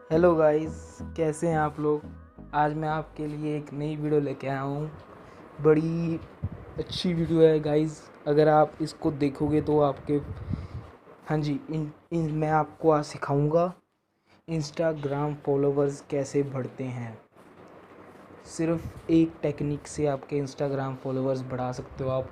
Hello guys, कैसे हैं आप लोग। आज मैं आपके लिए एक नई वीडियो लेके आया हूँ। बड़ी अच्छी वीडियो है गाइस। अगर आप इसको देखोगे तो आपके हाँ जी मैं आपको आज सिखाऊंगा इंस्टाग्राम फॉलोवर्स कैसे बढ़ते हैं। सिर्फ एक टेक्निक से आपके इंस्टाग्राम फॉलोवर्स बढ़ा सकते हो आप।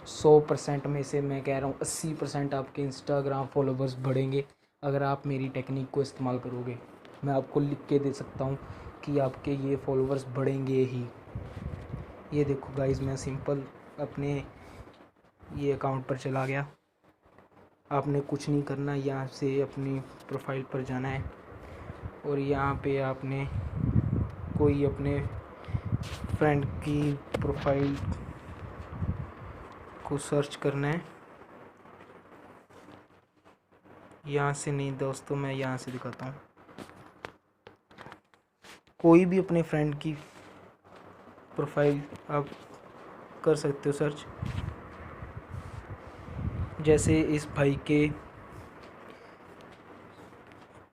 100% में से मैं कह रहा हूँ 80% आपके इंस्टाग्राम फॉलोवर्स बढ़ेंगे अगर आप मेरी टेक्निक को इस्तेमाल करोगे। मैं आपको लिख के दे सकता हूँ कि आपके ये फॉलोवर्स बढ़ेंगे ही। ये देखो गाइस, मैं सिंपल अपने ये अकाउंट पर चला गया। आपने कुछ नहीं करना, यहाँ से अपनी प्रोफाइल पर जाना है और यहाँ पे आपने कोई अपने फ्रेंड की प्रोफाइल को सर्च करना है। यहाँ से नहीं दोस्तों, मैं यहाँ से दिखाता हूँ। कोई भी अपने फ्रेंड की प्रोफाइल आप कर सकते हो सर्च। जैसे इस भाई के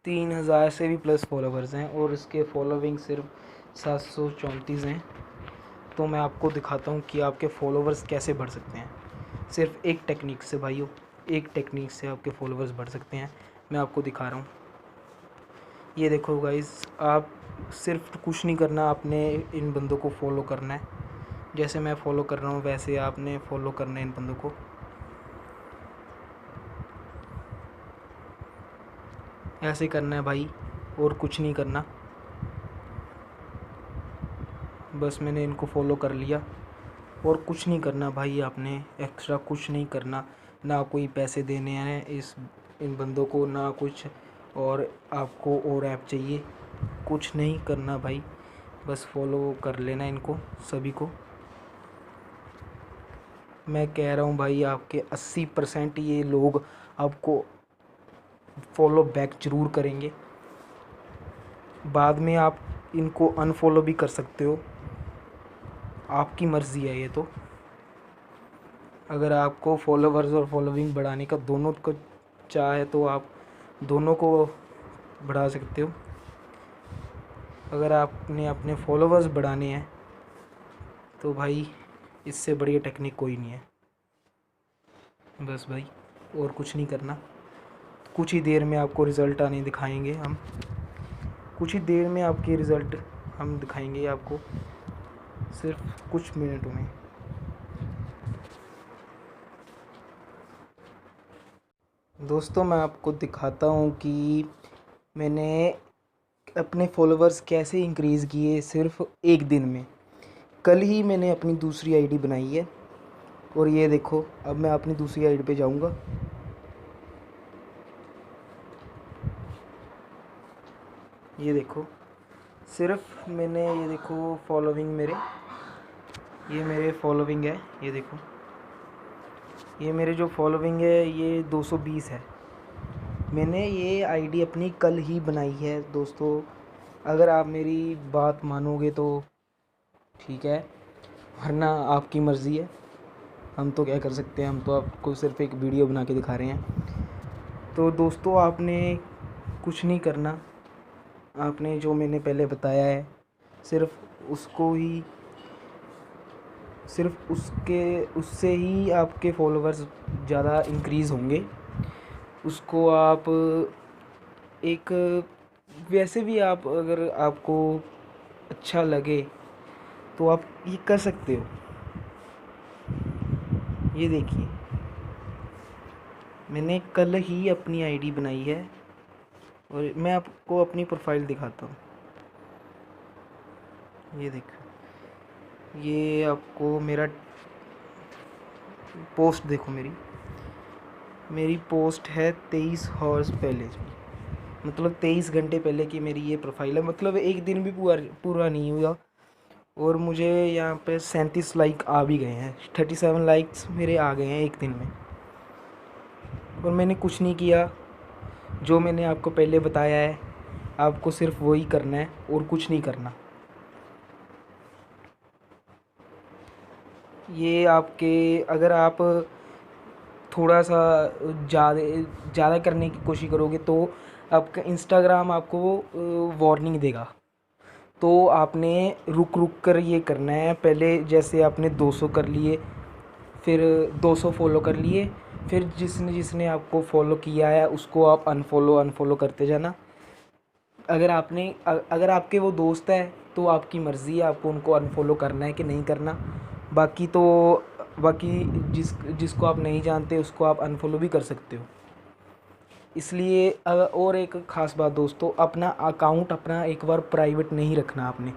3000 से भी प्लस फॉलोवर्स हैं और इसके फॉलोइंग सिर्फ 734 हैं। तो मैं आपको दिखाता हूँ कि आपके फॉलोवर्स कैसे बढ़ सकते हैं। सिर्फ एक टेक्निक से भाइयों, एक टेक्निक से आपके फॉलोवर्स बढ़ सकते हैं। मैं आपको दिखा रहा हूँ। ये देखो गाइस, आप सिर्फ कुछ नहीं करना, आपने इन बंदों को फॉलो करना है। जैसे मैं फॉलो कर रहा हूँ वैसे आपने फॉलो करना है इन बंदों को। ऐसे करना है भाई, और कुछ नहीं करना। बस मैंने इनको फॉलो कर लिया और कुछ नहीं करना भाई। आपने एक्स्ट्रा कुछ नहीं करना, ना कोई पैसे देने हैं इन बंदों को, ना कुछ और आपको और ऐप चाहिए। कुछ नहीं करना भाई, बस फॉलो कर लेना इनको सभी को। मैं कह रहा हूँ भाई, आपके 80% ये लोग आपको फॉलो बैक ज़रूर करेंगे। बाद में आप इनको अनफॉलो भी कर सकते हो, आपकी मर्ज़ी है ये तो। अगर आपको फॉलोवर्स और फॉलोइंग बढ़ाने का दोनों को चाहे तो आप दोनों को बढ़ा सकते हो। अगर आपने अपने फॉलोवर्स बढ़ाने हैं तो भाई इससे बढ़िया टेक्निक कोई नहीं है। बस भाई, और कुछ नहीं करना। कुछ ही देर में आपको रिज़ल्ट आने दिखाएंगे हम। कुछ ही देर में आपके रिज़ल्ट हम दिखाएंगे आपको, सिर्फ कुछ मिनटों में। दोस्तों, मैं आपको दिखाता हूँ कि मैंने अपने फॉलोवर्स कैसे इंक्रीज़ किए सिर्फ एक दिन में। कल ही मैंने अपनी दूसरी आईडी बनाई है और ये देखो, अब मैं अपनी दूसरी आईडी पे जाऊँगा। ये देखो, सिर्फ मैंने ये देखो फॉलोइंग ये मेरे फॉलोइंग है। ये देखो, ये मेरे जो फॉलोइंग है ये 220 है। मैंने ये आईडी अपनी कल ही बनाई है दोस्तों। अगर आप मेरी बात मानोगे तो ठीक है, वरना आपकी मर्ज़ी है। हम तो क्या कर सकते हैं, हम तो आपको सिर्फ एक वीडियो बना के दिखा रहे हैं। तो दोस्तों, आपने कुछ नहीं करना। आपने जो मैंने पहले बताया है सिर्फ उससे ही आपके फॉलोवर्स ज़्यादा इंक्रीज़ होंगे। उसको आप एक वैसे भी आप अगर आपको अच्छा लगे तो आप ये कर सकते हो। ये देखिए, मैंने कल ही अपनी आईडी बनाई है और मैं आपको अपनी प्रोफाइल दिखाता हूँ। ये देखो, ये आपको मेरा पोस्ट देखो। मेरी पोस्ट है 23 हॉर्स पहले, मतलब 23 घंटे पहले की मेरी ये प्रोफाइल है। मतलब एक दिन भी पूरा नहीं हुआ और मुझे यहाँ पे 37 लाइक आ भी गए हैं। 37 लाइक्स मेरे आ गए हैं एक दिन में। और मैंने कुछ नहीं किया, जो मैंने आपको पहले बताया है आपको सिर्फ वही करना है और कुछ नहीं करना। ये आपके, अगर आप थोड़ा सा ज़्यादा करने की कोशिश करोगे तो आपका इंस्टाग्राम आपको वार्निंग देगा। तो आपने रुक रुक कर ये करना है। पहले जैसे आपने 200 कर लिए, फिर 200 फॉलो कर लिए, फिर जिसने जिसने आपको फॉलो किया है उसको आप अनफॉलो करते जाना। अगर आपके वो दोस्त है तो आपकी मर्ज़ी है, आपको उनको अनफॉलो करना है कि नहीं करना। बाकी तो बाकी जिसको आप नहीं जानते उसको आप अनफॉलो भी कर सकते हो। इसलिए और एक ख़ास बात दोस्तों, अपना अकाउंट अपना एक बार प्राइवेट नहीं रखना आपने।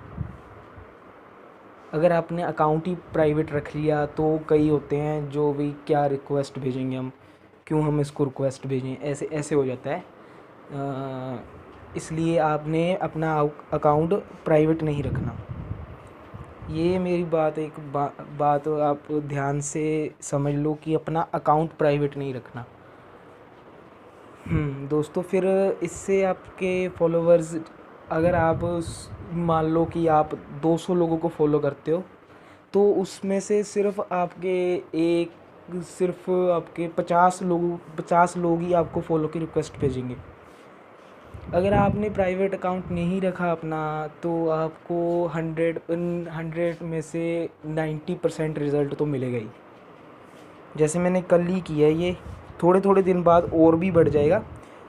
अगर आपने अकाउंट ही प्राइवेट रख लिया तो कई होते हैं जो भी क्या रिक्वेस्ट भेजेंगे हम, क्यों हम इसको रिक्वेस्ट भेजें, ऐसे ऐसे हो जाता है। इसलिए आपने अपना अकाउंट प्राइवेट नहीं रखना। ये मेरी बात बात आप ध्यान से समझ लो कि अपना अकाउंट प्राइवेट नहीं रखना। दोस्तों, फिर इससे आपके फॉलोवर्स, अगर आप मान लो कि आप 200 लोगों को फॉलो करते हो तो उसमें से सिर्फ आपके 50 लोग ही आपको फॉलो की रिक्वेस्ट भेजेंगे। अगर आपने प्राइवेट अकाउंट नहीं रखा अपना तो आपको 100 में से 90% रिज़ल्ट तो मिलेगा ही। जैसे मैंने कल ही किया है, ये थोड़े थोड़े दिन बाद और भी बढ़ जाएगा।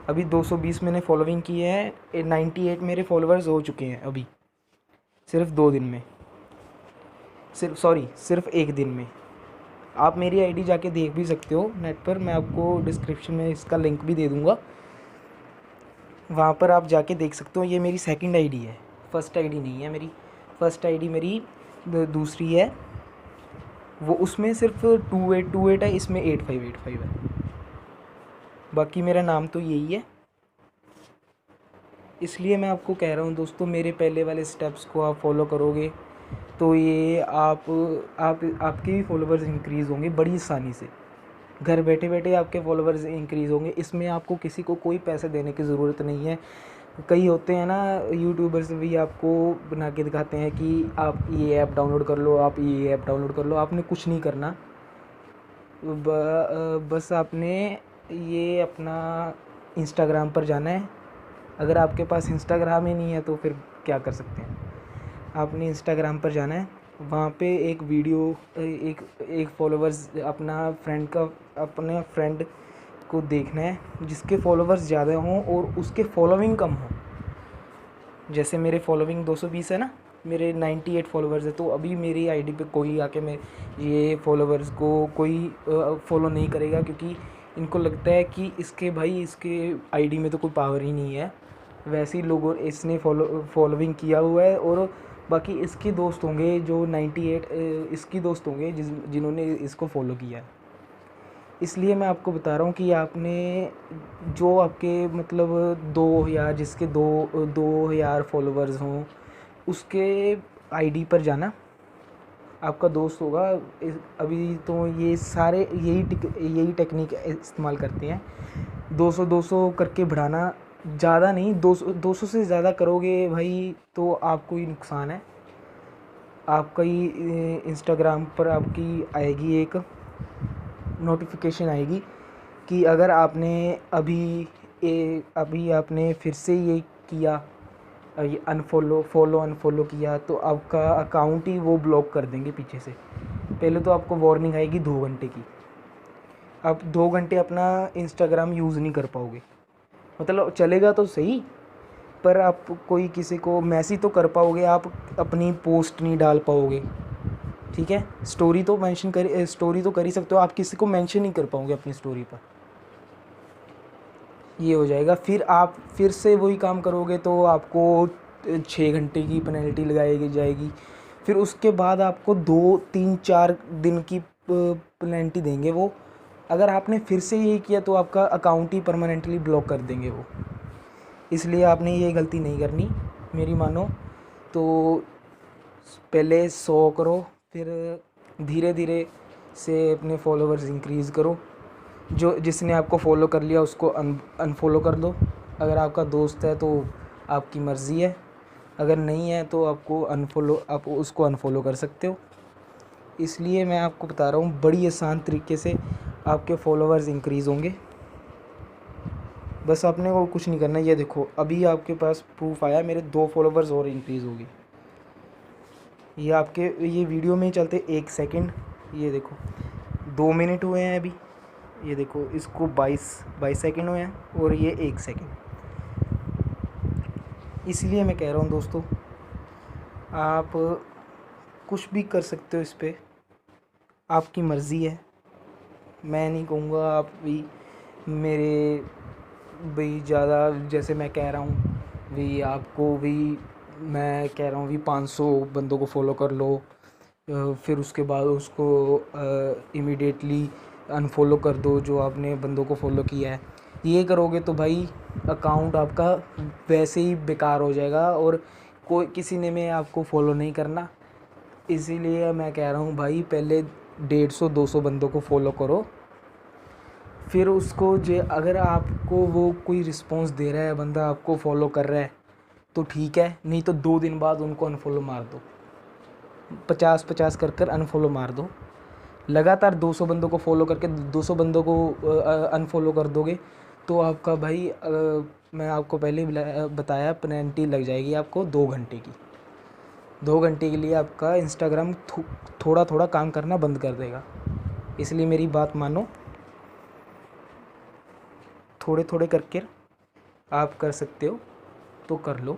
अभी 220 मैंने फॉलोइंग किए हैं, 98 मेरे फॉलोअर्स हो चुके हैं अभी सिर्फ 2 दिन में, सिर्फ 1 दिन में। आप मेरी आईडी जाके देख भी सकते हो नेट पर, मैं आपको डिस्क्रिप्शन में इसका लिंक भी दे दूँगा, वहाँ पर आप जाके देख सकते हो। ये मेरी सेकंड आईडी है, फर्स्ट आईडी नहीं है मेरी। फर्स्ट आईडी मेरी दूसरी है, वो उसमें सिर्फ 2828 है, इसमें 8585 है। बाकी मेरा नाम तो यही है। इसलिए मैं आपको कह रहा हूँ दोस्तों, मेरे पहले वाले स्टेप्स को आप फॉलो करोगे तो ये आपके भी फॉलोवर्स इंक्रीज़ होंगे बड़ी आसानी से। घर बैठे बैठे आपके फॉलोवर्स इंक्रीज़ होंगे। इसमें आपको किसी को कोई पैसे देने की ज़रूरत नहीं है। कई होते हैं ना यूट्यूबर्स भी आपको बना के दिखाते हैं कि आप ये ऐप डाउनलोड कर लो, आप ये ऐप डाउनलोड कर लो। आपने कुछ नहीं करना, बस आपने ये अपना इंस्टाग्राम पर जाना है। अगर आपके पास इंस्टाग्राम ही नहीं है तो फिर क्या कर सकते हैं। आपने इंस्टाग्राम पर जाना है, वहाँ पे एक वीडियो एक फॉलोवर्स अपने फ्रेंड को देखना है जिसके फॉलोवर्स ज़्यादा हों और उसके फॉलोइंग कम हो। जैसे मेरे फॉलोइंग 220 है ना, मेरे 98 फॉलोवर्स है, तो अभी मेरी आईडी पे कोई आके ये फॉलोवर्स को कोई फॉलो नहीं करेगा, क्योंकि इनको लगता है कि इसके आईडी में तो कोई पावर ही नहीं है। वैसे ही लोगों इसने फॉलोइंग किया हुआ है और बाकी इसके दोस्त होंगे जो 98 इसकी दोस्त होंगे जिन्होंने इसको फॉलो किया है। इसलिए मैं आपको बता रहा हूँ कि आपने जो आपके मतलब 2000 जिसके 2000 फॉलोवर्स हों उसके आईडी पर जाना। आपका दोस्त होगा, अभी तो ये सारे यही टेक्निक इस्तेमाल करते हैं। 200 करके बढ़ाना, ज़्यादा नहीं। 200 से ज़्यादा करोगे भाई तो आपको ही नुकसान है। आपका ही इंस्टाग्राम पर आपकी आएगी एक नोटिफिकेशन आएगी कि अगर आपने अभी आपने फिर से ये किया, ये अनफॉलो किया तो आपका अकाउंट ही वो ब्लॉक कर देंगे पीछे से। पहले तो आपको वार्निंग आएगी 2 घंटे की। आप 2 घंटे अपना इंस्टाग्राम यूज़ नहीं कर पाओगे, मतलब चलेगा तो सही पर आप कोई किसी को मैसेज तो कर पाओगे, आप अपनी पोस्ट नहीं डाल पाओगे। ठीक है, स्टोरी तो कर ही सकते हो, आप किसी को मेंशन नहीं कर पाओगे अपनी स्टोरी पर। ये हो जाएगा। फिर आप फिर से वही काम करोगे तो आपको 6 घंटे की पेनल्टी लगाई जाएगी। फिर उसके बाद आपको 2-3-4 दिन की पेनल्टी देंगे वो। अगर आपने फिर से यही किया तो आपका अकाउंट ही परमानेंटली ब्लॉक कर देंगे वो। इसलिए आपने ये गलती नहीं करनी, मेरी मानो तो पहले 100 करो, फिर धीरे धीरे से अपने फॉलोवर्स इंक्रीज़ करो। जिसने आपको फॉलो कर लिया उसको अनफॉलो कर दो। अगर आपका दोस्त है तो आपकी मर्ज़ी है, अगर नहीं है तो आप उसको अनफॉलो कर सकते हो। इसलिए मैं आपको बता रहा हूँ, बड़ी आसान तरीके से आपके फॉलोवर्स इंक्रीज़ होंगे। बस आपने को कुछ नहीं करना। ये देखो अभी आपके पास प्रूफ आया, मेरे 2 फॉलोवर्स और इंक्रीज़ हो गए। ये आपके ये वीडियो में चलते 1 सेकंड, ये देखो 2 मिनट हुए हैं अभी, ये देखो इसको 22 सेकंड हुए हैं और ये 1 सेकंड। इसलिए मैं कह रहा हूँ दोस्तों, आप कुछ भी कर सकते हो इस पर, आपकी मर्ज़ी है। मैं नहीं कहूँगा आप भी मेरे भाई ज़्यादा, जैसे मैं कह रहा हूँ भी आपको भी, मैं कह रहा हूँ भी 500 बंदों को फॉलो कर लो, फिर उसके बाद उसको इमीडिएटली अनफॉलो कर दो जो आपने बंदों को फॉलो किया है। ये करोगे तो भाई अकाउंट आपका वैसे ही बेकार हो जाएगा और कोई किसी ने में आपको फॉलो नहीं करना। इसीलिए मैं कह रहा हूँ भाई पहले 150-200 बंदों को फॉलो करो, फिर उसको अगर आपको वो कोई रिस्पॉन्स दे रहा है, बंदा आपको फॉलो कर रहा है तो ठीक है, नहीं तो 2 दिन बाद उनको अनफॉलो मार दो। 50-50 कर अनफॉलो मार दो। लगातार 200 बंदों को फॉलो करके 200 बंदों को अनफॉलो कर दोगे तो आपका भाई मैं आपको पहले बताया, पेनल्टी लग जाएगी आपको 2 घंटे की। 2 घंटे के लिए आपका इंस्टाग्राम थोड़ा थोड़ा काम करना बंद कर देगा। इसलिए मेरी बात मानो, थोड़े थोड़े करके आप कर सकते हो तो कर लो,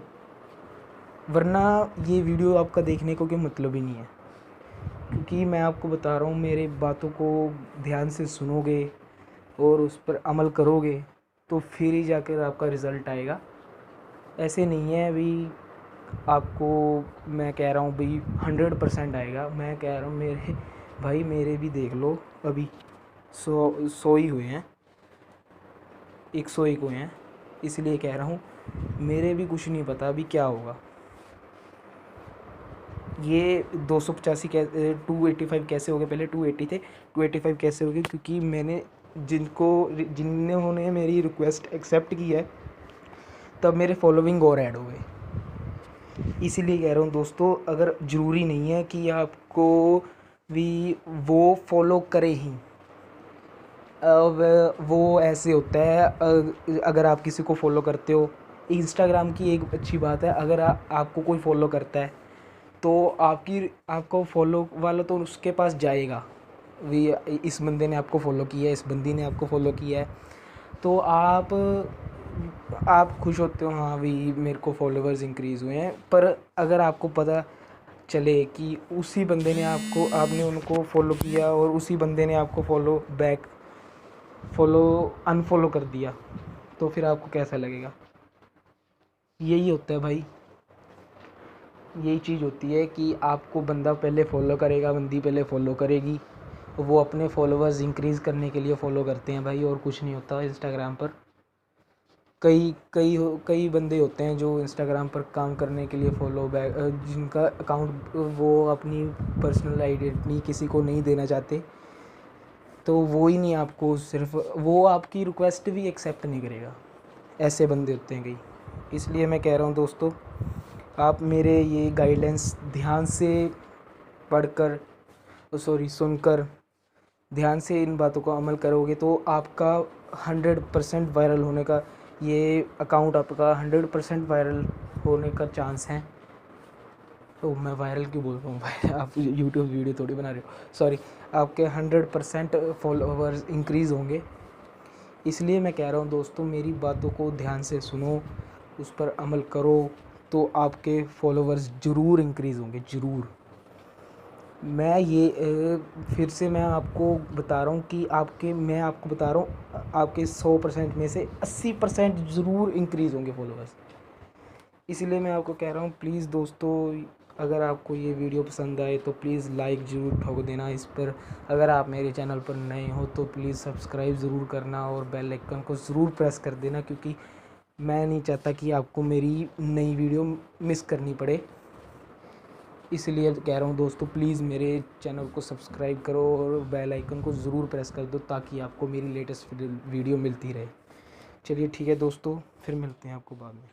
वरना ये वीडियो आपका देखने को कोई मतलब ही नहीं है। क्योंकि मैं आपको बता रहा हूँ, मेरे बातों को ध्यान से सुनोगे और उस पर अमल करोगे तो फिर ही जाकर आपका रिज़ल्ट आएगा। ऐसे नहीं है अभी आपको मैं कह रहा हूँ भाई 100% आएगा। मैं कह रहा हूँ मेरे भाई, मेरे भी देख लो अभी 100 ही हुए हैं, 101 हुए हैं। इसलिए कह रहा हूँ मेरे भी कुछ नहीं पता अभी क्या होगा। ये 285 285 कैसे हो गए, पहले 280 थे, 285 कैसे हो गए? क्योंकि मैंने जिन्होंने मेरी रिक्वेस्ट एक्सेप्ट की है तब मेरे फॉलोइंग और ऐड हो गए। इसीलिए कह रहा हूँ दोस्तों, अगर ज़रूरी नहीं है कि आपको भी वो फॉलो करे ही। वो ऐसे होता है, अगर आप किसी को फॉलो करते हो, इंस्टाग्राम की एक अच्छी बात है, अगर आपको कोई फॉलो करता है तो आपको फॉलो वाला तो उसके पास जाएगा भी, इस बंदे ने आपको फॉलो किया है, इस बंदी ने आपको फॉलो किया है, तो आप खुश होते हो, हाँ भाई मेरे को फॉलोवर्स इंक्रीज़ हुए हैं। पर अगर आपको पता चले कि उसी बंदे ने आपने उनको फॉलो किया और उसी बंदे ने आपको अनफॉलो कर दिया, तो फिर आपको कैसा लगेगा? यही होता है भाई, यही चीज़ होती है कि आपको बंदा पहले फ़ॉलो करेगा, बंदी पहले फ़ॉलो करेगी, वो अपने फॉलोअर्स इंक्रीज़ करने के लिए फ़ॉलो करते हैं भाई, और कुछ नहीं होता इंस्टाग्राम पर। कई बंदे होते हैं जो इंस्टाग्राम पर काम करने के लिए फॉलो बैक, जिनका अकाउंट वो अपनी पर्सनल आइडेंटिटी किसी को नहीं देना चाहते, तो वो ही नहीं आपको, सिर्फ वो आपकी रिक्वेस्ट भी एक्सेप्ट नहीं करेगा। ऐसे बंदे होते हैं कई। इसलिए मैं कह रहा हूँ दोस्तों, आप मेरे ये गाइडेंस ध्यान से पढ़कर सुनकर ध्यान से इन बातों को अमल करोगे तो आपका 100% वायरल होने का, ये अकाउंट आपका 100% वायरल होने का चांस है। तो मैं वायरल क्यों बोल रहा हूँ भाई, आप यूट्यूब वीडियो थोड़ी बना रहे हो, सॉरी। आपके 100% फॉलोअर्स इंक्रीज़ होंगे। इसलिए मैं कह रहा हूँ दोस्तों, मेरी बातों को ध्यान से सुनो, उस पर अमल करो, तो आपके फॉलोअर्स ज़रूर इंक्रीज़ होंगे, ज़रूर। मैं ये फिर से मैं आपको बता रहा हूँ कि मैं आपको बता रहा हूँ आपके 100% में से 80% ज़रूर इंक्रीज़ होंगे फॉलोअर्स। इसीलिए मैं आपको कह रहा हूँ, प्लीज़ दोस्तों, अगर आपको ये वीडियो पसंद आए तो प्लीज़ लाइक ज़रूर ठोक देना इस पर। अगर आप मेरे चैनल पर नए हो तो प्लीज़ सब्सक्राइब ज़रूर करना और बेल आइकन को ज़रूर प्रेस कर देना, क्योंकि मैं नहीं चाहता कि आपको मेरी नई वीडियो मिस करनी पड़े। इसलिए कह रहा हूँ दोस्तों, प्लीज़ मेरे चैनल को सब्सक्राइब करो और बेल आइकन को ज़रूर प्रेस कर दो, ताकि आपको मेरी लेटेस्ट वीडियो मिलती रहे। चलिए ठीक है दोस्तों, फिर मिलते हैं आपको बाद में।